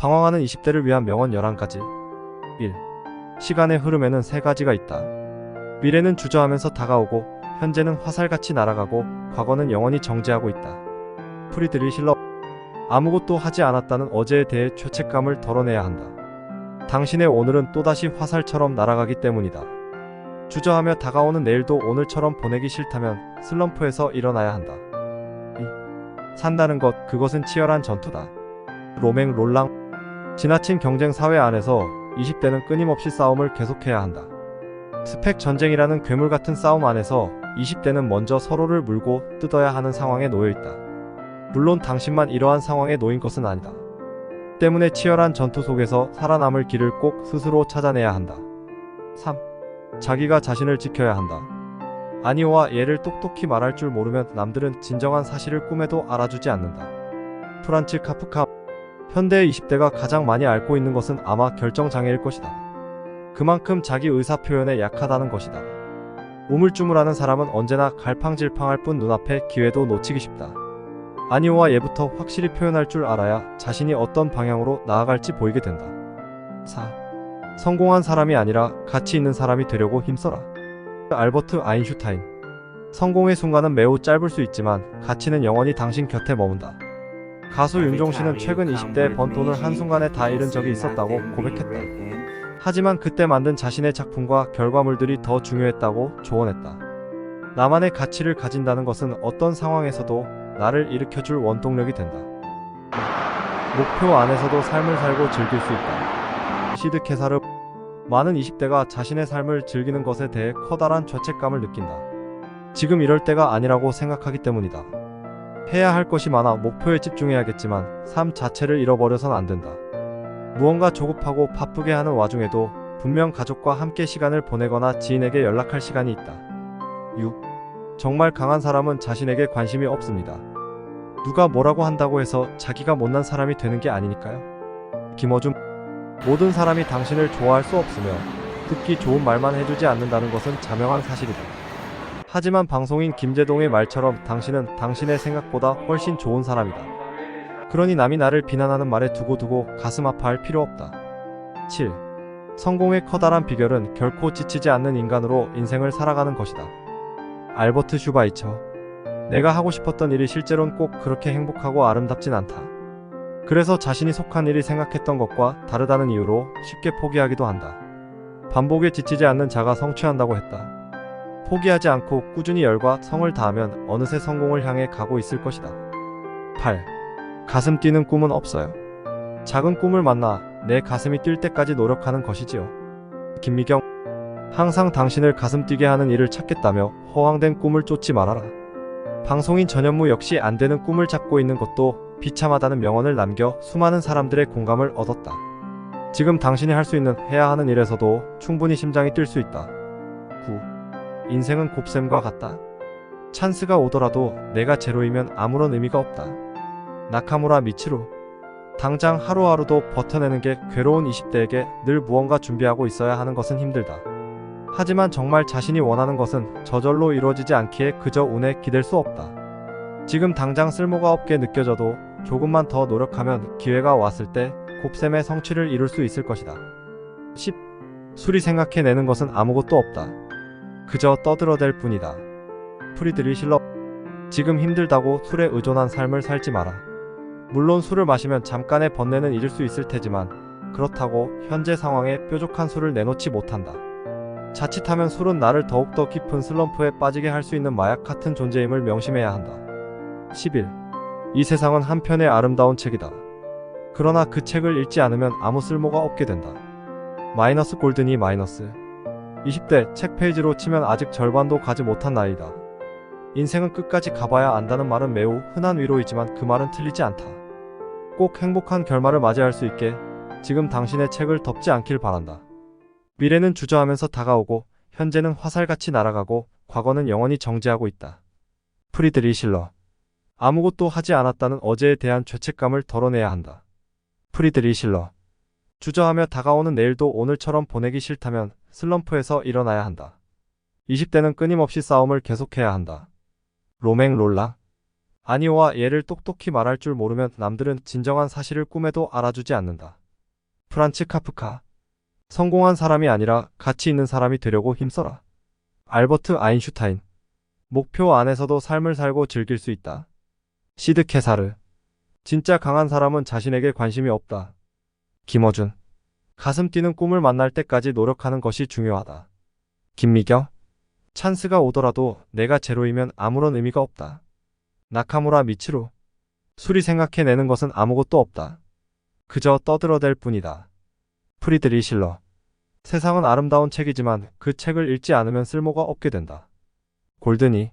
방황하는 20대를 위한 명언 11가지. 1. 시간의 흐름에는 세 가지가 있다. 미래는 주저하면서 다가오고, 현재는 화살같이 날아가고, 과거는 영원히 정지하고 있다. 프리드리히 실러. 아무것도 하지 않았다는 어제에 대해 죄책감을 덜어내야 한다. 당신의 오늘은 또다시 화살처럼 날아가기 때문이다. 주저하며 다가오는 내일도 오늘처럼 보내기 싫다면 슬럼프에서 일어나야 한다. 2. 산다는 것, 그것은 치열한 전투다. 로맹 롤랑. 지나친 경쟁 사회 안에서 20대는 끊임없이 싸움을 계속해야 한다. 스펙 전쟁이라는 괴물 같은 싸움 안에서 20대는 먼저 서로를 물고 뜯어야 하는 상황에 놓여 있다. 물론 당신만 이러한 상황에 놓인 것은 아니다. 때문에 치열한 전투 속에서 살아남을 길을 꼭 스스로 찾아내야 한다. 3. 자기가 자신을 지켜야 한다. 아니오와 예를 똑똑히 말할 줄 모르면 남들은 진정한 사실을 꿈에도 알아주지 않는다. 프란츠 카프카. 현대의 20대가 가장 많이 앓고 있는 것은 아마 결정장애일 것이다. 그만큼 자기 의사표현에 약하다는 것이다. 우물쭈물하는 사람은 언제나 갈팡질팡할 뿐 눈앞에 기회도 놓치기 쉽다. 아니오와 예부터 확실히 표현할 줄 알아야 자신이 어떤 방향으로 나아갈지 보이게 된다. 4. 성공한 사람이 아니라 가치 있는 사람이 되려고 힘써라. 알버트 아인슈타인. 성공의 순간은 매우 짧을 수 있지만 가치는 영원히 당신 곁에 머문다. 가수 윤종신은 최근 20대에 번 돈을 한순간에 다 잃은 적이 있었다고 고백했다. 하지만 그때 만든 자신의 작품과 결과물들이 더 중요했다고 조언했다. 나만의 가치를 가진다는 것은 어떤 상황에서도 나를 일으켜줄 원동력이 된다. 목표 안에서도 삶을 살고 즐길 수 있다. 시드 케사르. 많은 20대가 자신의 삶을 즐기는 것에 대해 커다란 죄책감을 느낀다. 지금 이럴 때가 아니라고 생각하기 때문이다. 해야 할 것이 많아 목표에 집중해야겠지만 삶 자체를 잃어버려선 안 된다. 무언가 조급하고 바쁘게 하는 와중에도 분명 가족과 함께 시간을 보내거나 지인에게 연락할 시간이 있다. 6. 정말 강한 사람은 자신에게 관심이 없습니다. 누가 뭐라고 한다고 해서 자기가 못난 사람이 되는 게 아니니까요. 김어준. 모든 사람이 당신을 좋아할 수 없으며 듣기 좋은 말만 해주지 않는다는 것은 자명한 사실이다. 하지만 방송인 김재동의 말처럼 당신은 당신의 생각보다 훨씬 좋은 사람이다. 그러니 남이 나를 비난하는 말에 두고두고 가슴 아파할 필요 없다. 7. 성공의 커다란 비결은 결코 지치지 않는 인간으로 인생을 살아가는 것이다. 알버트 슈바이처. 내가 하고 싶었던 일이 실제로는 꼭 그렇게 행복하고 아름답진 않다. 그래서 자신이 속한 일이 생각했던 것과 다르다는 이유로 쉽게 포기하기도 한다. 반복에 지치지 않는 자가 성취한다고 했다. 포기하지 않고 꾸준히 열과 성을 다하면 어느새 성공을 향해 가고 있을 것이다. 8. 가슴 뛰는 꿈은 없어요. 작은 꿈을 만나 내 가슴이 뛸 때까지 노력하는 것이지요. 김미경. 항상 당신을 가슴 뛰게 하는 일을 찾겠다며 허황된 꿈을 쫓지 말아라. 방송인 전현무 역시 안 되는 꿈을 잡고 있는 것도 비참하다는 명언을 남겨 수많은 사람들의 공감을 얻었다. 지금 당신이 할 수 있는 해야 하는 일에서도 충분히 심장이 뛸 수 있다. 9. 인생은 곱셈과 같다. 찬스가 오더라도 내가 제로이면 아무런 의미가 없다. 나카무라 미치루. 당장 하루하루도 버텨내는 게 괴로운 20대에게 늘 무언가 준비하고 있어야 하는 것은 힘들다. 하지만 정말 자신이 원하는 것은 저절로 이루어지지 않기에 그저 운에 기댈 수 없다. 지금 당장 쓸모가 없게 느껴져도 조금만 더 노력하면 기회가 왔을 때 곱셈의 성취를 이룰 수 있을 것이다. 10. 술이 생각해내는 것은 아무것도 없다. 그저 떠들어댈 뿐이다. 프리드리히 실러. 지금 힘들다고 술에 의존한 삶을 살지 마라. 물론 술을 마시면 잠깐의 번뇌는 잊을 수 있을 테지만 그렇다고 현재 상황에 뾰족한 술을 내놓지 못한다. 자칫하면 술은 나를 더욱더 깊은 슬럼프에 빠지게 할 수 있는 마약 같은 존재임을 명심해야 한다. 11. 이 세상은 한 편의 아름다운 책이다. 그러나 그 책을 읽지 않으면 아무 쓸모가 없게 된다. 마이너스 골든이 마이너스. 20대 책 페이지로 치면 아직 절반도 가지 못한 나이다. 인생은 끝까지 가봐야 안다는 말은 매우 흔한 위로이지만 그 말은 틀리지 않다. 꼭 행복한 결말을 맞이할 수 있게 지금 당신의 책을 덮지 않길 바란다. 미래는 주저하면서 다가오고 현재는 화살같이 날아가고 과거는 영원히 정지하고 있다. 프리드리히 실러. 아무것도 하지 않았다는 어제에 대한 죄책감을 덜어내야 한다. 프리드리히 실러. 주저하며 다가오는 내일도 오늘처럼 보내기 싫다면 슬럼프에서 일어나야 한다. 20대는 끊임없이 싸움을 계속해야 한다. 로맹 롤라. 아니오와 얘를 똑똑히 말할 줄 모르면 남들은 진정한 사실을 꿈에도 알아주지 않는다. 프란츠 카프카. 성공한 사람이 아니라 가치 있는 사람이 되려고 힘써라. 알버트 아인슈타인. 목표 안에서도 삶을 살고 즐길 수 있다. 시드 케사르. 진짜 강한 사람은 자신에게 관심이 없다. 김어준. 가슴 뛰는 꿈을 만날 때까지 노력하는 것이 중요하다. 김미경. 찬스가 오더라도 내가 제로이면 아무런 의미가 없다. 나카무라 미츠루. 술이 생각해내는 것은 아무것도 없다. 그저 떠들어댈 뿐이다. 프리드리 실러. 세상은 아름다운 책이지만 그 책을 읽지 않으면 쓸모가 없게 된다. 골드니.